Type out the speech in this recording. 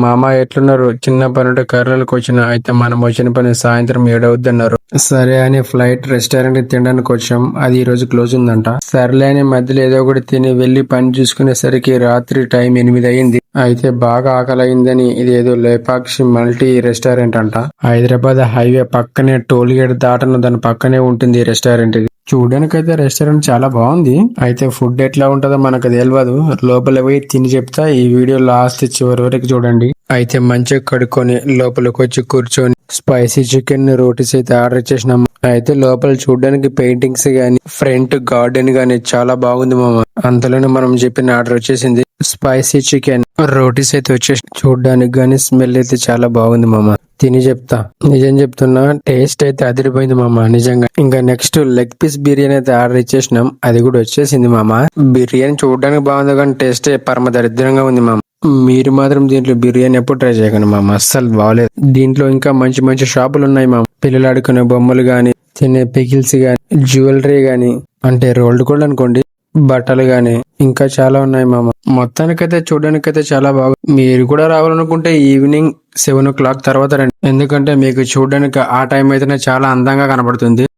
మామ ఎట్లున్నారు? చిన్న పనుంటే కర్రలకు వచ్చిన అయితే మనం వచ్చిన పని సాయంత్రం 7 అవుద్దన్నారు. సరే అని ఫ్లైట్ రెస్టారెంట్ కి తినడానికి వచ్చాం. అది ఈ రోజు క్లోజ్ ఉందంట. సర్లే అని మధ్యలో ఏదో ఒకటి తిని వెళ్లి పని చూసుకునేసరికి రాత్రి టైం 8 అయింది. అయితే బాగా ఆకలి అయిందని ఇదేదో లేపాక్షి మల్టీ రెస్టారెంట్ అంట. హైదరాబాద్ హైవే పక్కనే టోల్ గేట్ దాటను దాని పక్కనే ఉంటుంది ఈ రెస్టారెంట్. ఇది చూడడానికైతే రెస్టారెంట్ చాలా బాగుంది. అయితే ఫుడ్ ఎట్లా ఉంటుందో మనకు తెలియదు. లోపల పోయి తిని చెప్తా. ఈ వీడియో లాస్ట్ చివరి వరకు చూడండి. అయితే మంచిగా కడుక్కొని లోపలికి వచ్చి కూర్చొని స్పైసీ చికెన్ రోటీస్ అయితే ఆర్డర్ చేసినాం. అయితే లోపల చూడడానికి పెయింటింగ్స్ గానీ ఫ్రంట్ గార్డెన్ గానీ చాలా బాగుంది మామ. అంతలోనే మనం చెప్పిన ఆర్డర్ వచ్చేసింది. స్పైసీ చికెన్ రోటీస్ అయితే వచ్చేసి చూడడానికి గానీ స్మెల్ అయితే చాలా బాగుంది మామ. తిని చెప్తా. నిజం చెప్తున్నా, టేస్ట్ అయితే అదిరిపోయింది మామ నిజంగా. ఇంకా నెక్స్ట్ లెగ్ పీస్ బిర్యానీ అయితే ఆర్డర్ ఇచ్చేసినాం. అది కూడా వచ్చేసింది మామ. బిర్యానీ చూడడానికి బాగుంది కానీ టేస్ట్ పరమ దరిద్రంగా ఉంది మామ. మీరు మాత్రం దీంట్లో బిర్యానీ ఎప్పుడు ట్రై చేయకండి మామ, అస్సలు బాగలేదు. దీంట్లో ఇంకా మంచి మంచి షాపులు ఉన్నాయి మామ. పిల్లలు ఆడుకునే బొమ్మలు గాని, తినే పికిల్స్ గాని, జ్యువెలరీ గాని, అంటే రోల్డ్ గోల్డ్ అనుకోండి, బట్టలు గాని ఇంకా చాలా ఉన్నాయి మామ. మొత్తానికైతే చూడడానికైతే చాలా బాగుంది. మీరు కూడా రావాలనుకుంటే ఈవినింగ్ 7 o'clock తర్వాత రండి. ఎందుకంటే మీకు చూడడానికి ఆ టైం అయితేనే చాలా అందంగా కనబడుతుంది.